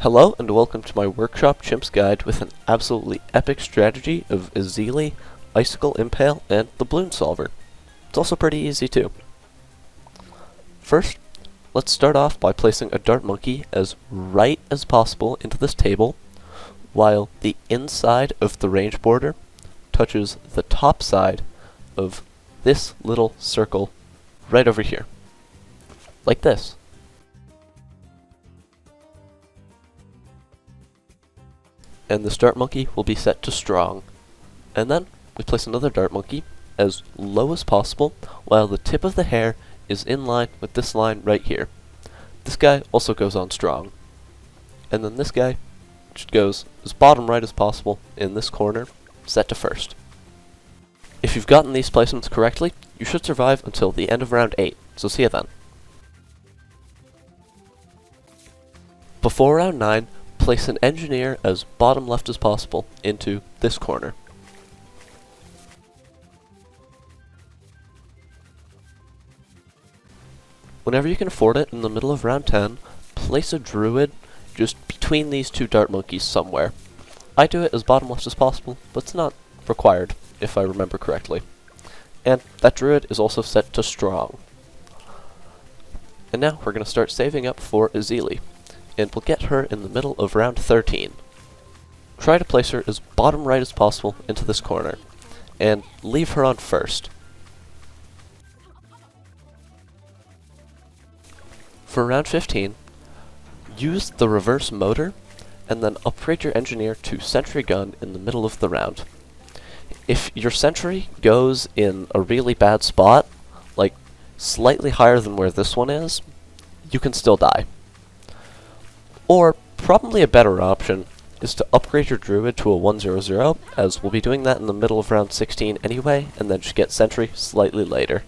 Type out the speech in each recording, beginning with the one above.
Hello and welcome to my workshop Chimps guide with an absolutely epic strategy of Aili, Icicle, Impale, and the Bloons solver. It's also pretty easy too. First, let's start off by placing a dart monkey as right as possible into this table, while the inside of the range border touches the top side of this little circle right over here. Like this. And this dart monkey will be set to strong. And then we place another dart monkey as low as possible while the tip of the hair is in line with this line right here. This guy also goes on strong. And then this guy just goes as bottom right as possible in this corner, set to first. If you've gotten these placements correctly, you should survive until the end of round 8, so see you then. Before round 9, place an engineer as bottom left as possible into this corner. Whenever you can afford it, in the middle of round 10, place a druid just between these two dart monkeys somewhere. I do it as bottom left as possible, but it's not required, if I remember correctly. And that druid is also set to strong. And now we're going to start saving up for Aili, and we'll get her in the middle of round 13. Try to place her as bottom right as possible into this corner, and leave her on first. For round 15, use the reverse motor, and then upgrade your engineer to sentry gun in the middle of the round. If your sentry goes in a really bad spot, like slightly higher than where this one is, you can still die. Or, probably a better option, is to upgrade your druid to a 1/0/0, as we'll be doing that in the middle of round 16 anyway, and then just get sentry slightly later.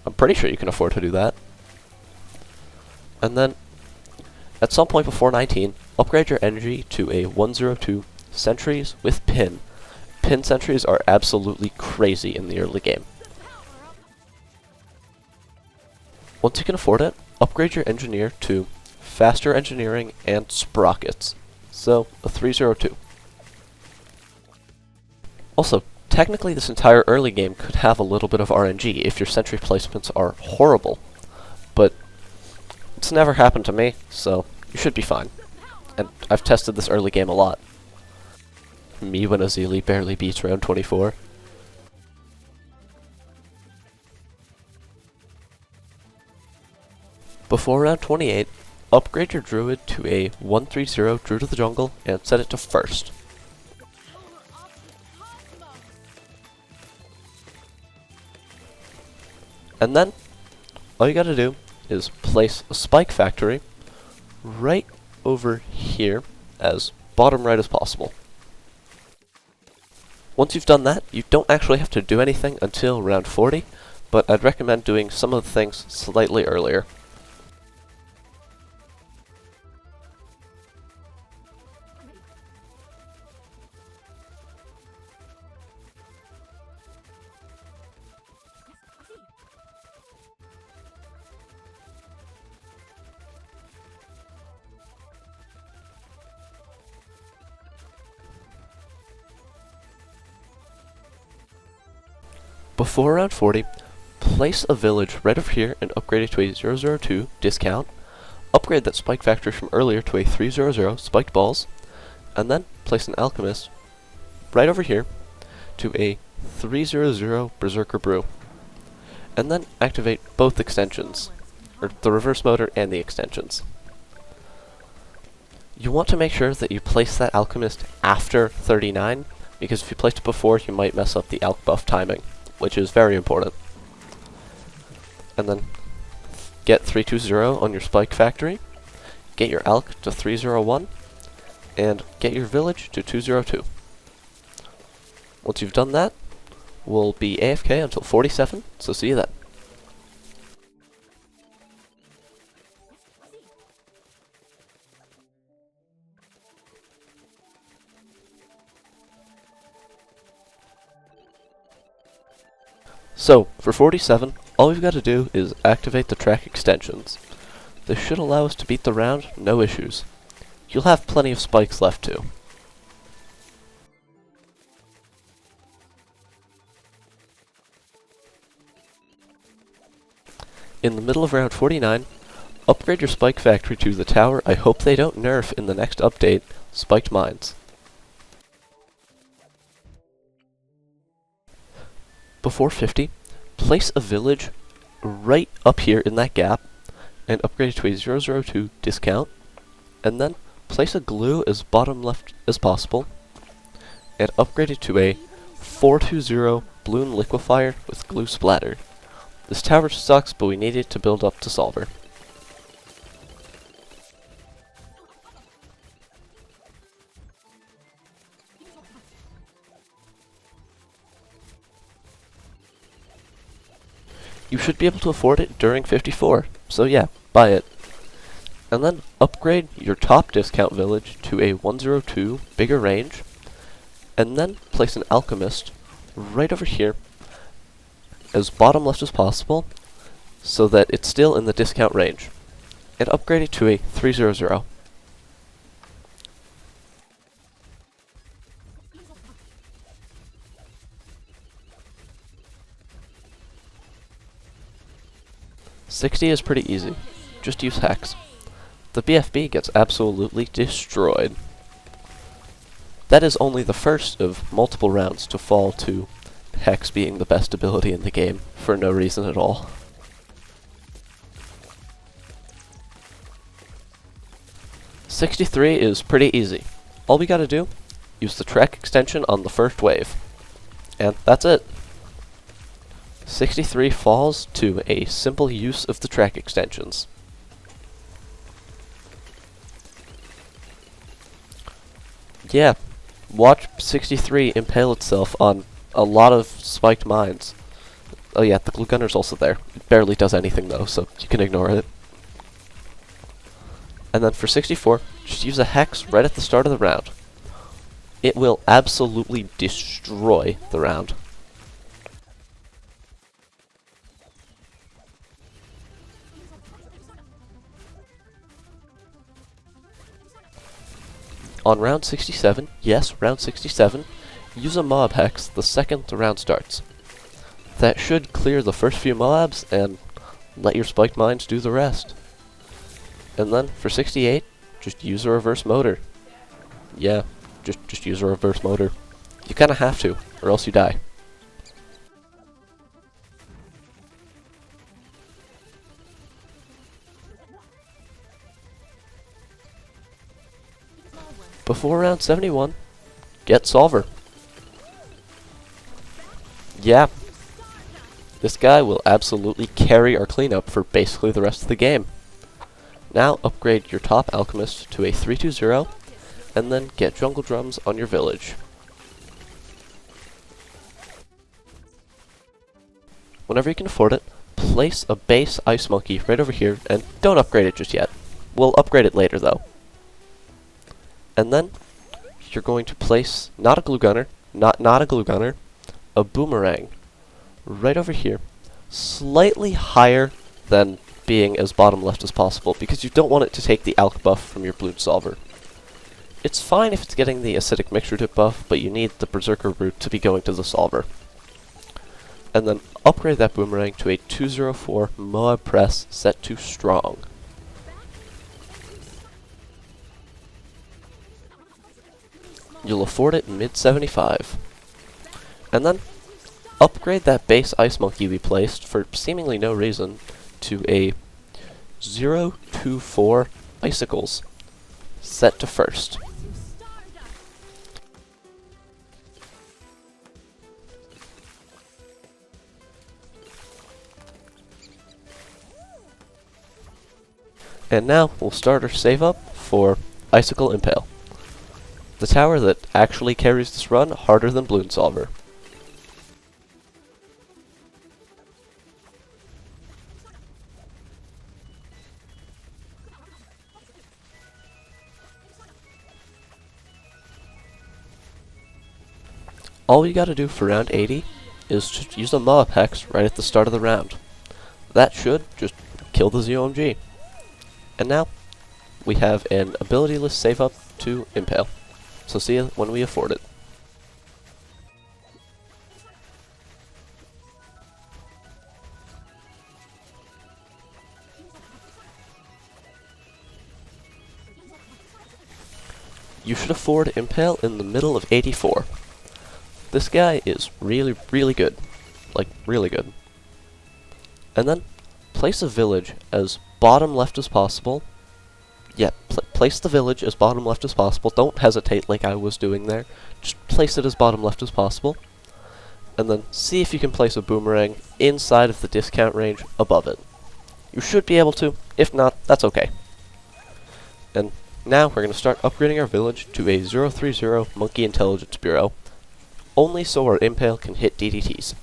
I'm pretty sure you can afford to do that. And then, at some point before 19, upgrade your energy to a 1/0/2 sentries with pin. Pin sentries are absolutely crazy in the early game. Once you can afford it, upgrade your engineer to faster engineering and sprockets. So, a 3/0/2. Also, technically this entire early game could have a little bit of RNG if your sentry placements are horrible. But it's never happened to me, so you should be fine. And I've tested this early game a lot. Me when Aili barely beats round 24. Before round 28, upgrade your druid to a 1/3/0 Druid of the Jungle and set it to first. And then, all you gotta do is place a spike factory right over here as bottom right as possible. Once you've done that, you don't actually have to do anything until round 40, but I'd recommend doing some of the things slightly earlier. Before round 40, place a village right over here and upgrade it to a 0/0/2 discount. Upgrade that spike factory from earlier to a 3/0/0 spiked balls, and then place an alchemist right over here to a 3/0/0 berserker brew. And then activate both extensions, or the reverse motor and the extensions. You want to make sure that you place that alchemist after 39, because if you placed it before, you might mess up the alch buff timing, which is very important. And then get 3/2/0 on your spike factory, get your alch to 3/0/1, and get your village to 2/0/2. Once you've done that, we'll be AFK until 47, so see you then. So, for 47, all we've got to do is activate the track extensions. This should allow us to beat the round, no issues. You'll have plenty of spikes left too. In the middle of round 49, upgrade your spike factory to the tower I hope they don't nerf in the next update, Spiked Mines. Before 50, place a village right up here in that gap, and upgrade it to a 002 discount, and then place a glue as bottom left as possible, and upgrade it to a 420 Bloon liquefier with glue splatter. This tower sucks, but we need it to build up to Solver. You should be able to afford it during 54, so yeah, buy it. And then upgrade your top discount village to a 102 bigger range, and then place an alchemist right over here as bottom left as possible, so that it's still in the discount range, and upgrade it to a 300. $60 is pretty easy. Just use Hex. The BFB gets absolutely destroyed. That is only the first of multiple rounds to fall to Hex being the best ability in the game, for no reason at all. $63 is pretty easy. All we gotta do, use the track extension on the first wave. And that's it. 63 falls to a simple use of the track extensions. Yeah, watch 63 impale itself on a lot of spiked mines. Oh yeah, the glue gunner's also there. It barely does anything though, so you can ignore it. And then for 64, just use a Hex right at the start of the round. It will absolutely destroy the round. On round 67, yes, round 67, use a mob hex the second the round starts. That should clear the first few mobs and let your spiked mines do the rest. And then for 68, just use a reverse motor. Yeah, just use a reverse motor. You kinda have to, or else you die. Before round 71, get Solver. Yeah, this guy will absolutely carry our cleanup for basically the rest of the game. Now upgrade your top alchemist to a 320, and then get jungle drums on your village. Whenever you can afford it, place a base ice monkey right over here, and don't upgrade it just yet. We'll upgrade it later though. And then you're going to place not a glue gunner, not a glue gunner, a boomerang right over here, slightly higher than being as bottom left as possible, because you don't want it to take the alch buff from your Bloons solver. It's fine if it's getting the acidic mixture dip buff, but you need the berserker route to be going to the solver. And then upgrade that boomerang to a 204 Moab press set to strong. You'll afford it mid 75. And then upgrade that base ice monkey we placed for seemingly no reason to a 024 icicles set to first. And now we'll start our save up for Icicle Impale, the tower that actually carries this run harder than Bloons Solver. All you gotta do for round 80 is to use a Moab Hex right at the start of the round. That should just kill the ZOMG. And now, we have an abilityless save up to Impale. So see you when we afford it. You should afford Impale in the middle of 84. This guy is really, really good. Like, really good. And then, place a village as bottom left as possible. Yeah, place the village as bottom left as possible. Don't hesitate like I was doing there. Just place it as bottom left as possible. And then see if you can place a boomerang inside of the discount range above it. You should be able to. If not, that's okay. And now we're going to start upgrading our village to a 030 Monkey Intelligence Bureau, only so our Impale can hit DDTs.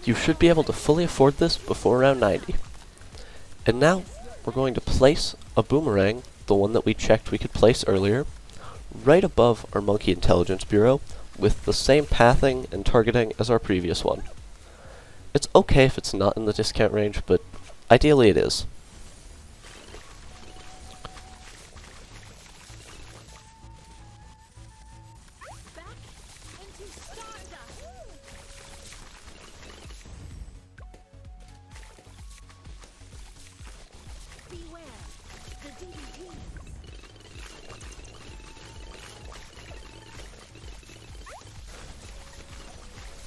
You should be able to fully afford this before round 90. And now, we're going to place a boomerang, the one that we checked we could place earlier, right above our Monkey Intelligence Bureau, with the same pathing and targeting as our previous one. It's okay if it's not in the discount range, but ideally it is.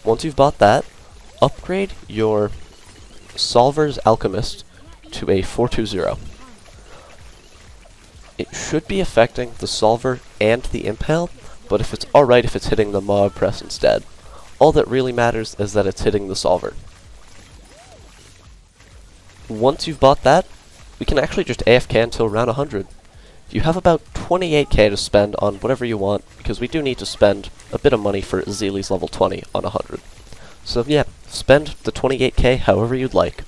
Once you've bought that, upgrade your Solver's Alchemist to a 420. It should be affecting the Solver and the Impale, but if it's alright if it's hitting the Mob Press instead. All that really matters is that it's hitting the Solver. Once you've bought that, we can actually just AFK until round 100. You have about 28k to spend on whatever you want, because we do need to spend a bit of money for Zeely's level 20 on 100. So yeah, spend the 28k however you'd like.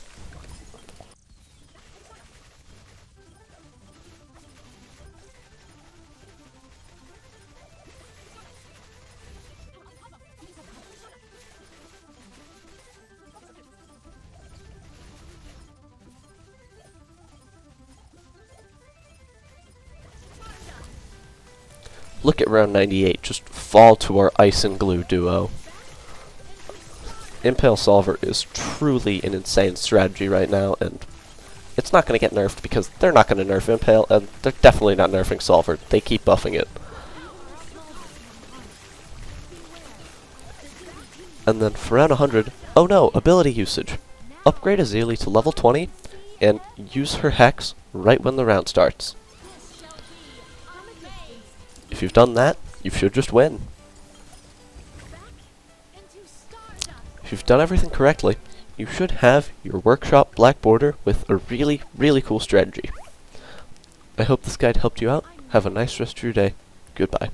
Look at round 98, just fall to our Ice and Glue duo. Impale Solver is truly an insane strategy right now, and it's not going to get nerfed because they're not going to nerf Impale, and they're definitely not nerfing Solver. They keep buffing it. And then for round 100, oh no, ability usage. Upgrade a Zeely to level 20, and use her Hex right when the round starts. If you've done that, you should just win. If you've done everything correctly, you should have your workshop black border with a really, really cool strategy. I hope this guide helped you out. Have a nice rest of your day. Goodbye.